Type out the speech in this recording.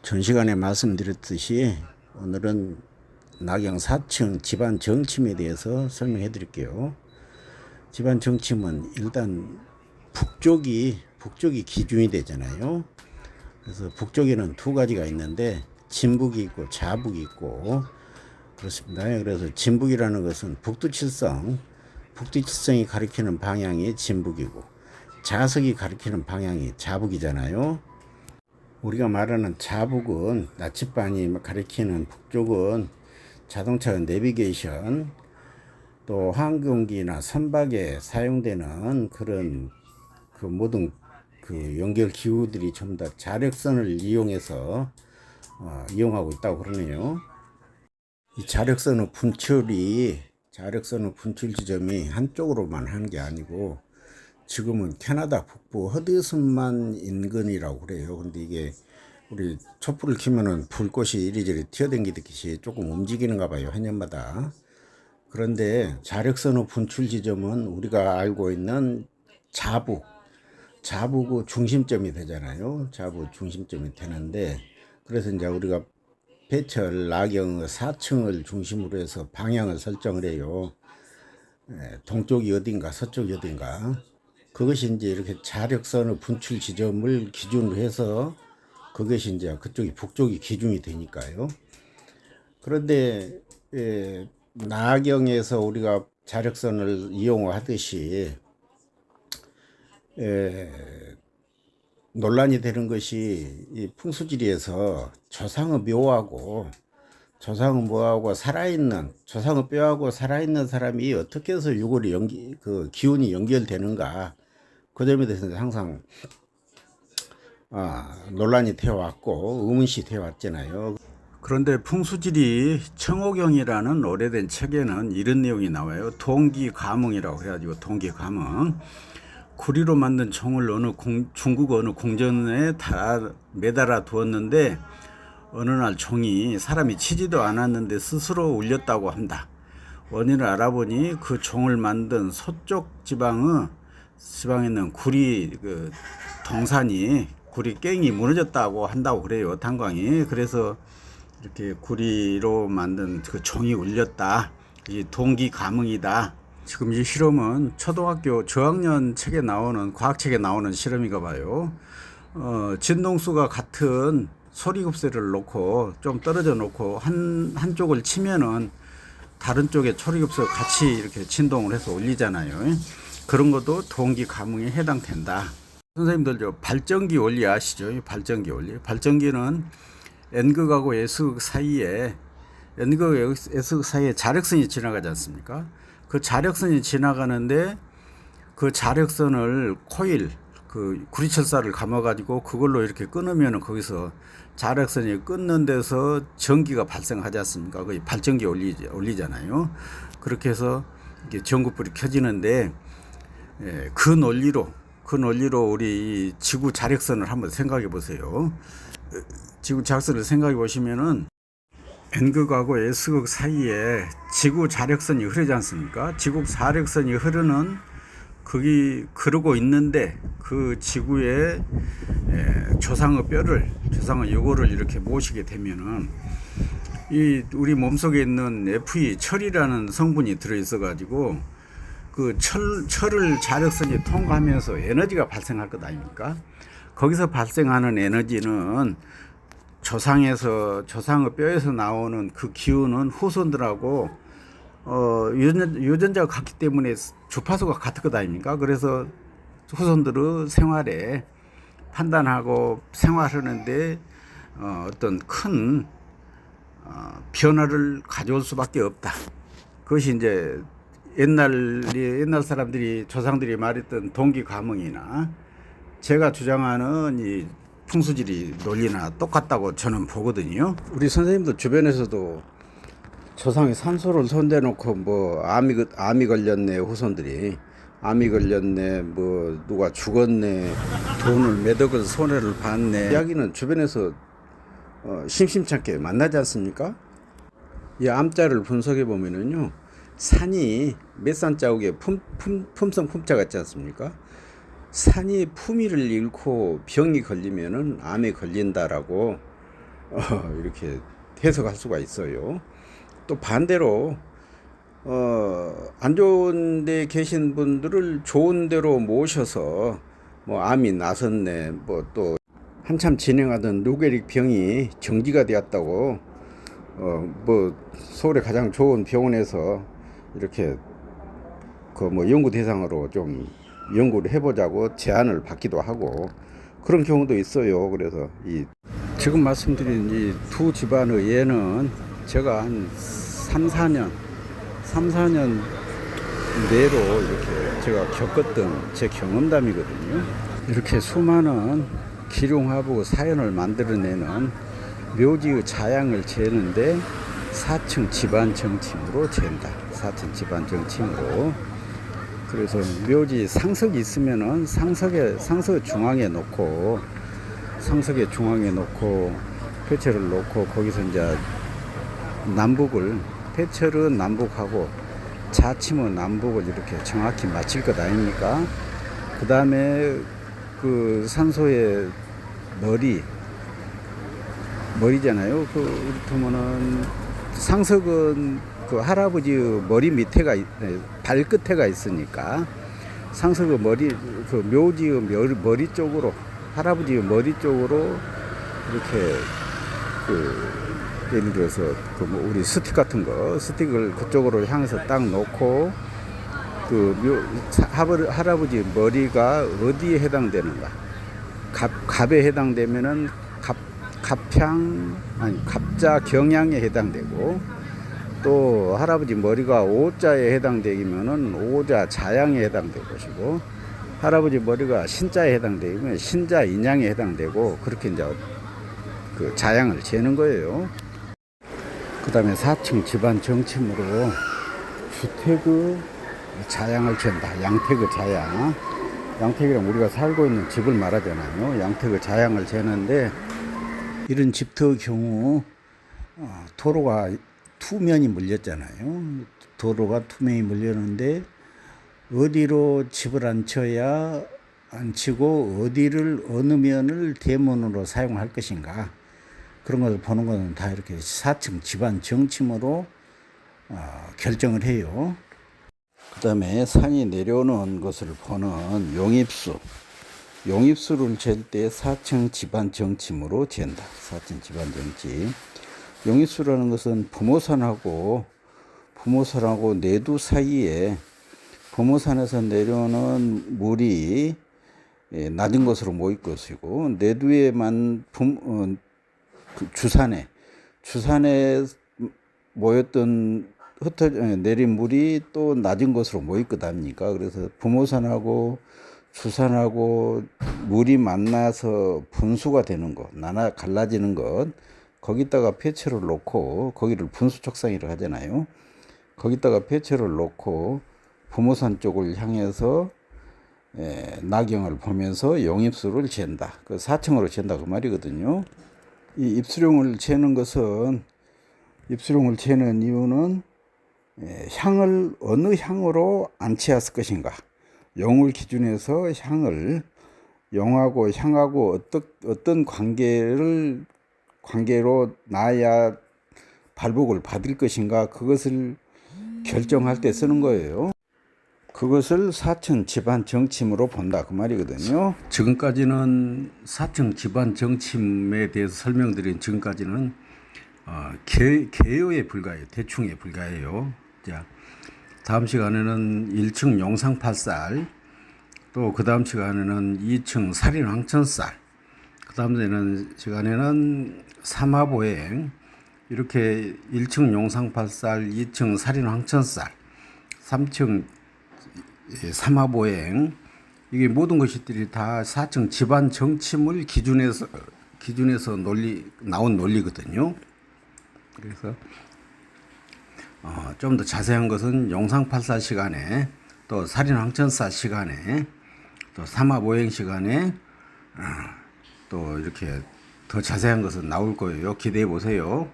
전 시간에 말씀드렸듯이 오늘은 낙영 4층 집안 정침에 대해서 설명해 드릴게요. 집안 정침은 일단 북쪽이 기준이 되잖아요. 그래서 북쪽에는 두 가지가 있는데 진북이 있고 자북이 있고 그렇습니다. 그래서 진북이라는 것은 북두칠성이 가리키는 방향이 진북이고 자석이 가리키는 방향이 자북이잖아요. 우리가 말하는 자북은 나침반이 가리키는 북쪽은 자동차 내비게이션 또 항공기나 선박에 사용되는 그런 그 모든 그 연결 기구들이 전부 다 자력선을 이용해서 이용하고 있다고 그러네요. 이 자력선의 분출 지점이 한쪽으로만 하는 게 아니고 지금은 캐나다 북부 허드슨만 인근이라고 그래요. 근데 이게 우리 촛불을 켜면은 불꽃이 이리저리 튀어댕기듯이 조금 움직이는가 봐요, 해년마다. 그런데 자력선의 분출 지점은 우리가 알고 있는 자북의 중심점이 되잖아요. 자북 중심점이 되는데, 그래서 이제 우리가 배철, 낙영 4층을 중심으로 해서 방향을 설정을 해요. 동쪽이 어딘가, 서쪽이 어딘가. 그것이 이제 이렇게 자력선의 분출 지점을 기준으로 해서 그것이 이제 그쪽이 북쪽이 기준이 되니까요. 그런데 나경에서 우리가 자력선을 이용하듯이 논란이 되는 것이 이 풍수지리에서 조상의 묘하고 조상의 뼈하고 살아있는 사람이 어떻게 해서 유골이 그 기운이 연결되는가, 그 점에 대해서 항상 논란이 되어 왔고 의문시 되어 왔잖아요. 그런데 풍수지리 청호경이라는 오래된 책에는 이런 내용이 나와요. 동기가몽이라고 해가지고, 동기가몽, 구리로 만든 총을 중국 어느 궁전에 다 매달아 두었는데 어느 날 총이 사람이 치지도 않았는데 스스로 울렸다고 한다. 원인을 알아보니 그 총을 만든 서쪽 지방에 있는 구리 동산이 구리 깽이 무너졌다고 한다고 그래요, 탄광이. 그래서 이렇게 구리로 만든 그 총이 울렸다. 이 동기가몽이다. 지금 이 실험은 초등학교 저학년 책에 나오는, 과학책에 나오는 실험인가 봐요. 진동수가 같은 소리급쇠를 놓고 좀 떨어져 놓고 한쪽을 치면은 다른 쪽에 소리급쇠가 같이 이렇게 진동을 해서 울리잖아요. 그런 것도 동기가몽에 해당된다. 선생님들 저 발전기 원리 아시죠? 발전기 원리. 발전기는 N극하고 S극 사이에 자력선이 지나가지 않습니까? 그 자력선이 지나가는데 그 자력선을 코일, 그 구리철사를 감아가지고 그걸로 이렇게 끊으면 거기서 자력선이 끊는 데서 전기가 발생하지 않습니까? 그 발전기 올리잖아요. 그렇게 해서 이게 전구불이 켜지는데, 그 논리로 우리 지구 자력선을 한번 생각해 보세요. 지구 자력선을 생각해 보시면은 N극하고 S극 사이에 지구 자력선이 흐르지 않습니까? 지구 자력선이 흐르는 거기 그러고 있는데 그 지구에 조상의 요거를 이렇게 모시게 되면은 이 우리 몸속에 있는 Fe 철이라는 성분이 들어 있어 가지고 그 철을 자력선이 통과하면서 에너지가 발생할 것 아닙니까? 거기서 발생하는 에너지는 조상의 뼈에서 나오는 그 기운은 후손들하고 유전자가 같기 때문에 주파수가 같을 것 아닙니까? 그래서 후손들의 생활에 판단하고 생활하는데 어떤 큰 변화를 가져올 수밖에 없다. 그것이 이제 옛날 사람들이, 조상들이 말했던 동기가몽이나 제가 주장하는 이 풍수지리 논리나 똑같다고 저는 보거든요. 우리 선생님들 주변에서도 조상이 산소를 손대놓고 뭐 암이 걸렸네, 후손들이 암이 걸렸네, 뭐 누가 죽었네, 돈을 몇 억을 손해를 봤네, 이야기는 주변에서 심심찮게 만나지 않습니까? 이 암자를 분석해 보면은요, 산이 몇 산 자국에 품성 품자 같지 않습니까? 산이 품위를 잃고 병이 걸리면은 암에 걸린다라고 이렇게 해석할 수가 있어요. 또 반대로 안 좋은 데 계신 분들을 좋은 데로 모셔서 뭐 암이 나섰네, 뭐 또 한참 진행하던 루게릭 병이 정지가 되었다고 뭐 서울의 가장 좋은 병원에서 이렇게 그 뭐 연구 대상으로 좀 연구를 해보자고 제안을 받기도 하고 그런 경우도 있어요. 그래서 이 지금 말씀드린 이 두 집안의 예는 제가 한 3, 4년 내로 이렇게 제가 겪었던 제 경험담이거든요. 이렇게 수많은 기룡하고 사연을 만들어내는 묘지의 자양을 재는데 4층 집안 정침으로 잰다. 4층 집안 정침으로. 그래서 묘지 상석이 있으면은 상석 중앙에 놓고 폐철을 놓고 거기서 이제 남북을 폐철은 남북하고 자침은 남북을 이렇게 정확히 맞출 것 아닙니까? 그 다음에 그 산소의 머리잖아요. 이를테면은 상석은 그 할아버지 머리 밑에가 발끝에가 있으니까 상석의 그 묘지의 머리 쪽으로 할아버지 머리 쪽으로 이렇게 예를 들어서 뭐 우리 스틱 같은 거 스틱을 그쪽으로 향해서 딱 놓고 할아버지 머리가 어디에 해당되는가? 갑에 해당되면은 갑자 경향에 해당되고, 또 할아버지 머리가 오자에 해당되면은 오자 자양에 해당될 것이고, 할아버지 머리가 신자에 해당되면 신자 인양에 해당되고, 그렇게 이제 그 자양을 재는 거예요. 그 다음에 4층 집안 정침으로 주택의 자양을 잰다. 양택의 자양. 양택이란 우리가 살고 있는 집을 말하잖아요. 양택의 자양을 재는데, 이런 집터의 경우 도로가 투면이 물렸잖아요. 도로가 투면이 물렸는데 어디로 집을 앉히고 어디를 어느 면을 대문으로 사용할 것인가, 그런 것을 보는 것은 다 이렇게 4층 집안 정침으로 결정을 해요. 그 다음에 산이 내려오는 것을 보는 용입수를 잴 때 4층 집안 정침으로 잰다. 4층 집안 정침. 용입수라는 것은 부모산하고 내두 사이에, 부모산에서 내려오는 물이 낮은 곳으로 모일 것이고, 내두에만 주산에 모였던 내린 물이 또 낮은 곳으로 모일 것 아닙니까? 그래서 부모산하고 주산하고 물이 만나서 분수가 되는 것, 갈라지는 것, 거기다가 폐철을 놓고, 거기를 분수촉상이라고 하잖아요. 거기다가 폐철을 놓고 부모산 쪽을 향해서 나경을 보면서 용입수를 잰다. 그 4층으로 잰다 그 말이거든요. 이 입수룡을 재는 이유는 향을 어느 향으로 안치했을 것인가, 용을 기준해서 용하고 향하고 어떤 관계로 놔야 발복을 받을 것인가, 그것을 결정할 때 쓰는 거예요. 그것을 4층 집안 정침으로 본다 그 말이거든요. 지금까지는 4층 집안 정침에 대해서 설명드린 지금까지는 개요에 불과해요. 대충에 불과해요. 자, 다음 시간에는 1층 용상팔살, 또 그 다음 시간에는 2층 살인왕천살, 그 다음 시간에는 삼화보행, 이렇게 1층 용상팔살, 2층 살인왕천살, 3층 삼화보행, 이게 모든 것들이 다 4층 집안 정침을 기준해서 나온 논리거든요. 그래서 좀 더 자세한 것은 용상팔살 시간에, 또 살인왕천살 시간에, 또 삼화보행 시간에 또 이렇게 더 자세한 것은 나올 거예요. 기대해 보세요.